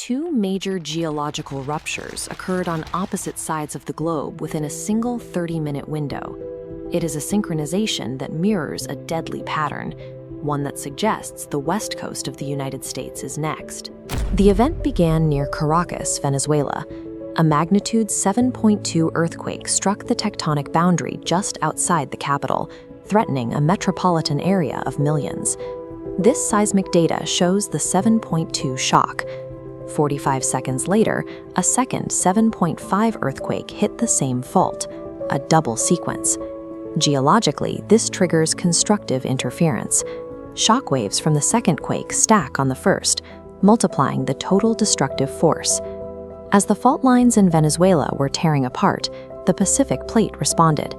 two major geological ruptures occurred on opposite sides of the globe within a single 30-minute window. It is a synchronization that mirrors a deadly pattern, one that suggests the west coast of the United States is next. The event began near Caracas, Venezuela. A magnitude 7.2 earthquake struck the tectonic boundary just outside the capital, threatening a metropolitan area of millions. This seismic data shows the 7.2 shock. 45 seconds later, a second 7.5 earthquake hit the same fault, a double sequence. Geologically, this triggers constructive interference. Shockwaves from the second quake stack on the first, multiplying the total destructive force. As the fault lines in Venezuela were tearing apart, the Pacific Plate responded.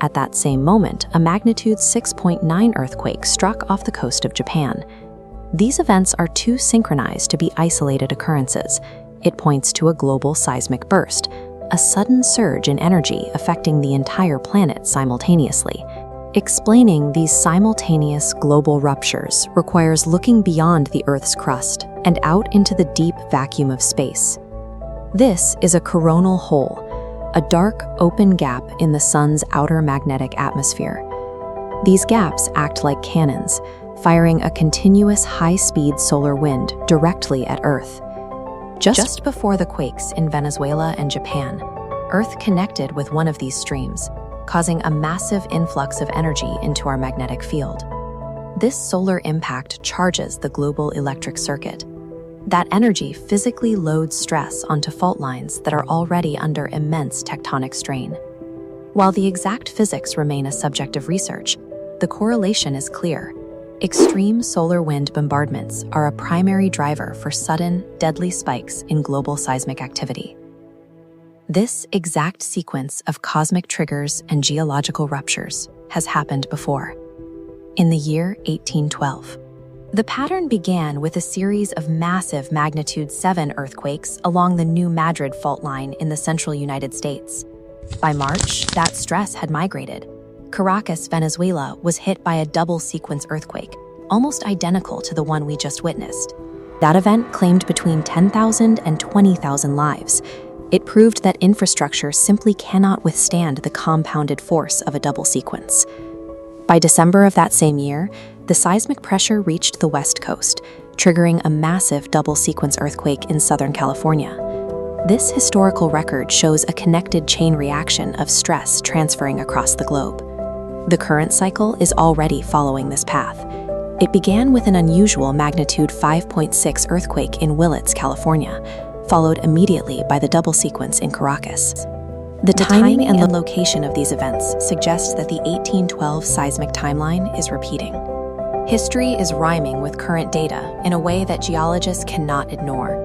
At that same moment, a magnitude 6.9 earthquake struck off the coast of Japan. These events are too synchronized to be isolated occurrences. It points to a global seismic burst, a sudden surge in energy affecting the entire planet simultaneously. Explaining these simultaneous global ruptures requires looking beyond the Earth's crust and out into the deep vacuum of space. This is a coronal hole, a dark, open gap in the Sun's outer magnetic atmosphere. These gaps act like cannons, firing a continuous high-speed solar wind directly at Earth. Just before the quakes in Venezuela and Japan, Earth connected with one of these streams, causing a massive influx of energy into our magnetic field. This solar impact charges the global electric circuit. That energy physically loads stress onto fault lines that are already under immense tectonic strain. While the exact physics remain a subject of research, the correlation is clear. Extreme solar wind bombardments are a primary driver for sudden, deadly spikes in global seismic activity. This exact sequence of cosmic triggers and geological ruptures has happened before. In the year 1812, the pattern began with a series of massive magnitude 7 earthquakes along the New Madrid fault line in the central United States. By March, that stress had migrated. Caracas, Venezuela was hit by a double sequence earthquake, almost identical to the one we just witnessed. That event claimed between 10,000 and 20,000 lives. It proved that infrastructure simply cannot withstand the compounded force of a double sequence. By December of that same year, the seismic pressure reached the west coast, triggering a massive double sequence earthquake in Southern California. This historical record shows a connected chain reaction of stress transferring across the globe. The current cycle is already following this path. It began with an unusual magnitude 5.6 earthquake in Willits, California, followed immediately by the double sequence in Caracas. The timing and the location of these events suggests that the 1812 seismic timeline is repeating. History is rhyming with current data in a way that geologists cannot ignore.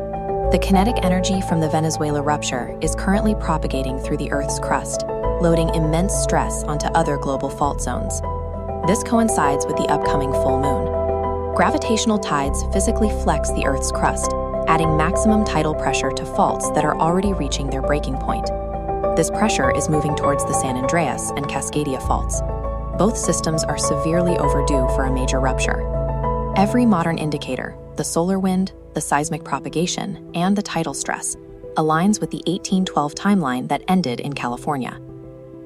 The kinetic energy from the Venezuela rupture is currently propagating through the Earth's crust, loading immense stress onto other global fault zones. This coincides with the upcoming full moon. Gravitational tides physically flex the Earth's crust, adding maximum tidal pressure to faults that are already reaching their breaking point. This pressure is moving towards the San Andreas and Cascadia faults. Both systems are severely overdue for a major rupture. Every modern indicator, the solar wind, the seismic propagation, and the tidal stress, aligns with the 1812 timeline that ended in California.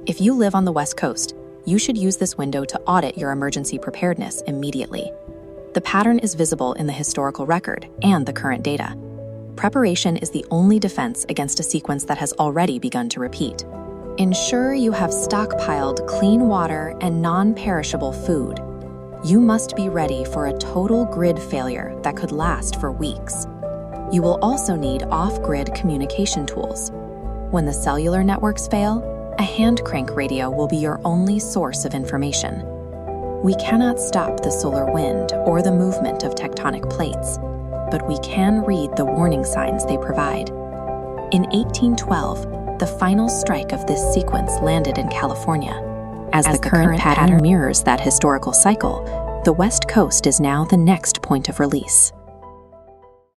If you live on the West Coast, you should use this window to audit your emergency preparedness immediately. The pattern is visible in the historical record and the current data. Preparation is the only defense against a sequence that has already begun to repeat. Ensure you have stockpiled clean water and non-perishable food. You must be ready for a total grid failure that could last for weeks. You will also need off-grid communication tools. When the cellular networks fail, a hand crank radio will be your only source of information. We cannot stop the solar wind or the movement of tectonic plates, but we can read the warning signs they provide. In 1812, the final strike of this sequence landed in California. As the current pattern mirrors that historical cycle, the West Coast is now the next point of release.